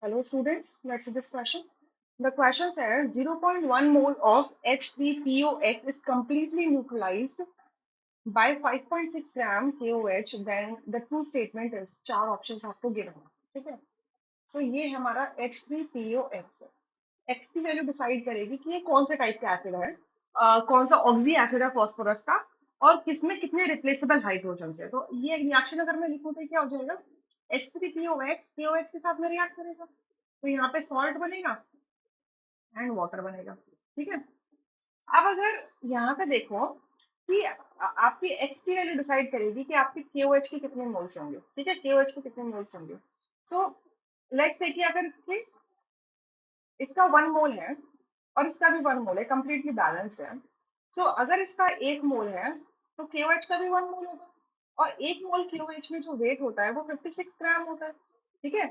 Hello students, let's see this question. The question says 0.1 mole of H3POX is completely neutralized by 5.6 gram KOH, then the true statement is चार options आपको given है, ठीक है? So ये हमारा H3POX है. X की value decide करेगी कि ये कौन से टाइप का एसिड है, कौन सा ऑक्सी एसिड है फॉस्फोरस का, और किसमें कितने रिप्लेसेबल हाइड्रोजन है. तो ये रिएक्शन अगर मैं लिखूं तो क्या हो जाएगा, H3POX KOH के साथ में रिएक्ट करेगा, तो यहाँ पे सॉल्ट बनेगा एंड वाटर बनेगा. ठीक है. अब अगर यहाँ पे देखो कि आपकी एक्स की वैल्यू डिसाइड करेगी कि आपके KOH के कितने मोल्स होंगे. ठीक है, KOH के कितने मोल्स होंगे. सो लेट्स से कि अगर इसका 1 मोल है और इसका भी 1 मोल है, कंप्लीटली बैलेंस्ड है. सो अगर इसका 1 मोल है तो KOH का भी 1 मोल होगा, और 1 मोल KOH में जो वेट होता है वो 56 ग्राम होता है. ठीक है.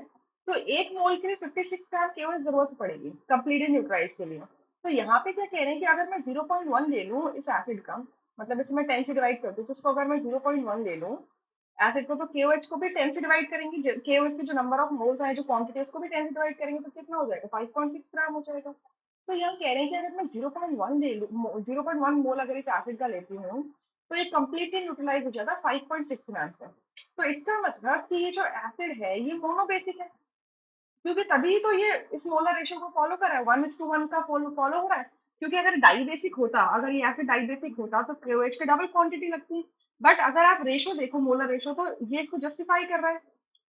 तो 1 मोल के लिए 56 ग्राम केवल जरूरत पड़ेगी कंप्लीटली न्यूट्राइज के लिए. तो यहाँ पे क्या कह रहे हैं कि अगर मैं 0.1 ले लूँ इस एसिड का, मतलब इसे मैं 10 से डिवाइड कर दूँ, तो इसको अगर मैं 0.1 ले लूँ एसिड को, तो KOH को भी 10 से डिवाइड करेंगे, KOH की जो नंबर ऑफ मोल्स है, जो क्वांटिटी, उसको भी 10 से डिवाइड करेंगे, तो कितना हो जाएगा, 5.6 ग्राम हो जाएगा. तो यहाँ कह रहे हैं कि अगर मैं 0.1 ले लूँ, 0.1 मोल अगर इस एसिड का लेती हूँ, तो ये कंप्लीटली न्यूट्रलाइज हो जाएगा 5.6 ग्राम से. तो इसका मतलब कि ये जो एसिड है ये मोनोबेसिक है, क्योंकि तभी तो ये इस मोलर रेशियो को फॉलो कर रहा है, 1:1 का फॉलो हो रहा है. क्योंकि अगर डाइबेसिक होता, अगर ये एसिड डाइबेसिक होता तो KOH के डबल क्वांटिटी लगती. बट अगर आप रेशो देखो, मोलर रेशो, तो ये इसको जस्टिफाई कर रहा है.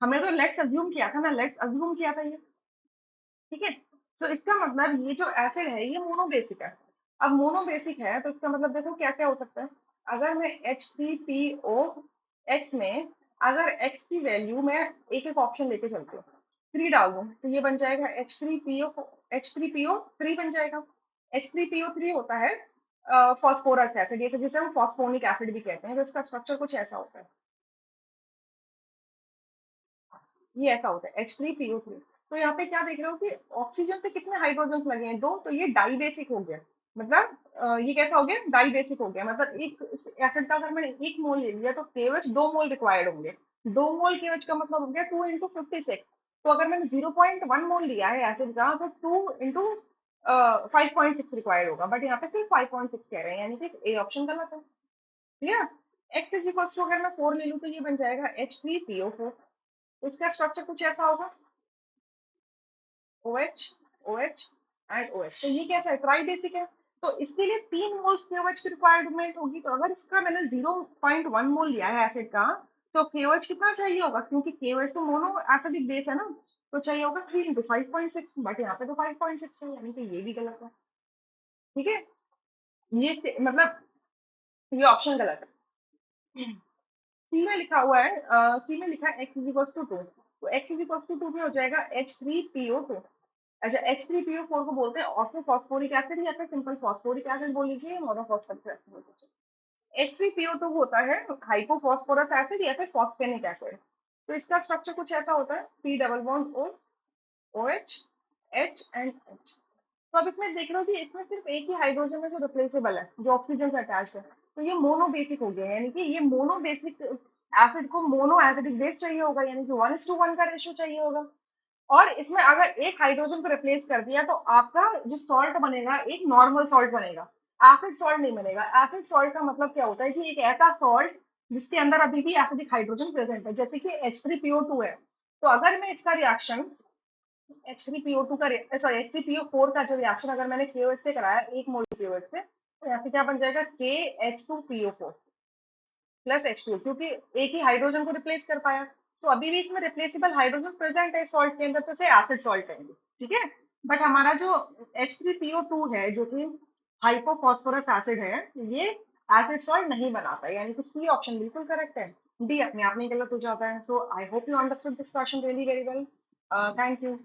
हमने तो लेट्स अज्यूम किया था ना, लेट्स अज्यूम किया था ये. ठीक है. सो इसका मतलब ये जो एसिड है ये मोनोबेसिक है. अब मोनोबेसिक है तो इसका मतलब देखो क्या क्या हो सकता है. अगर मैं H3PO X में अगर X की वैल्यू मैं एक एक ऑप्शन लेके चलती हूँ, 3 डाल दूँ, तो ये बन जाएगा H3PO3 बन जाएगा. H3PO3 होता है फॉस्फोरस एसिड, ये जिसे हम फॉस्फोनिक एसिड भी कहते हैं. तो इसका स्ट्रक्चर कुछ ऐसा होता है, ये ऐसा होता है H3PO3. तो यहाँ पे क्या देख रहे हो कि ऑक्सीजन से कितने हाइड्रोजन लगे हैं, 2, तो ये डाइबेसिक हो गया. मतलब ये कैसा हो गया, डाइबेसिक हो गया. मतलब एक एसिड का अगर मैंने 1 मोल ले लिया तो केवल 2 मोल रिक्वायर्ड होंगे. 2 मोल केवल का मतलब हो गया 2 × 56. तो अगर मैंने 0.1 मोल लिया है एसिड का, तो 2 × 5.6 रिक्वायर्ड होगा. बट यहाँ पे सिर्फ 5.6 कह रहे हैं, यानी कि ए ऑप्शन गलत है. Clear. X is equal to अगर मैं 4 ले लूँ तो ये बन जाएगा H3PO4. इसका स्ट्रक्चर कुछ ऐसा होगा, OH, OH एंड OH. तो ये कैसा है, ट्राई बेसिक है. तो इसके लिए 3 मोल्स KOH की रिक्वायरमेंट होगी. तो अगर इसका मैंने 0.1 मोल लिया है एसिड का, तो KOH कितना चाहिए होगा, क्योंकि KOH तो मोनो एसिडिक बेस है ना, तो चाहिए होगा 3 × 5.6. बट यहाँ पे तो 5.6 है, यानी कि ये भी गलत है. ठीक है. मतलब ये ऑप्शन गलत है. सी में लिखा हुआ है, सी में लिखा है x = 2, तो x = 2 में हो जाएगा H3PO2. अच्छा, H3PO4 को बोलते हैं ऑर्थो फॉस्फोरिक एसिड, या फिर सिंपल फॉस्फोरिक एसिड बोल लीजिए, मोनोफॉस्फोरिक एसिड बोल लीजिए. H3PO2 होता है हाइपोफॉस्फोरस एसिड या फिर फॉस्फेनिक एसिड. तो इसका स्ट्रक्चर कुछ ऐसा होता है, P double bond O, OH, H and H. तो अब इसमें देख रहे हो कि इसमें सिर्फ एक ही हाइड्रोजन है जो रिप्लेसेबल है, जो ऑक्सीजन से अटैच्ड है. तो ये मोनोबेसिक हो गया, यानी कि ये मोनोबेसिक एसिड को मोनो एसिडिक बेस चाहिए होगा, यानी कि 1:1 का रेशियो चाहिए होगा. और इसमें अगर एक हाइड्रोजन को रिप्लेस कर दिया तो आपका जो सॉल्ट बनेगा एक नॉर्मल सॉल्ट बनेगा, एसिड सॉल्ट नहीं बनेगा. एसिड सॉल्ट का मतलब क्या होता है कि एक ऐसा सॉल्ट जिसके अंदर अभी भी एसिडिक हाइड्रोजन प्रेजेंट है, जैसे कि H3PO2 है. तो अगर मैं इसका रिएक्शन H3PO2 का, सॉरी H3PO4 का जो रिएक्शन अगर मैंने KOH से कराया, 1 मोल KOH से, तो यहाँ से क्या बन जाएगा, KH2PO4 प्लस H2, क्योंकि एक ही हाइड्रोजन को रिप्लेस कर पाया. तो अभी भी इसमें रिप्लेसेबल हाइड्रोजन प्रेजेंट है सॉल्ट के अंदर, तो इसे एसिड सॉल्ट कहेंगे. ठीक है. बट हमारा जो H3PO2 है, जो कि हाइपोफॉस्फोरस एसिड है, ये एसिड सॉल्ट नहीं बनाता, यानी कि सी ऑप्शन बिल्कुल करेक्ट है. डी अपने आप में गलत हो जाता है. So I hope you understood this question really very well. Thank you.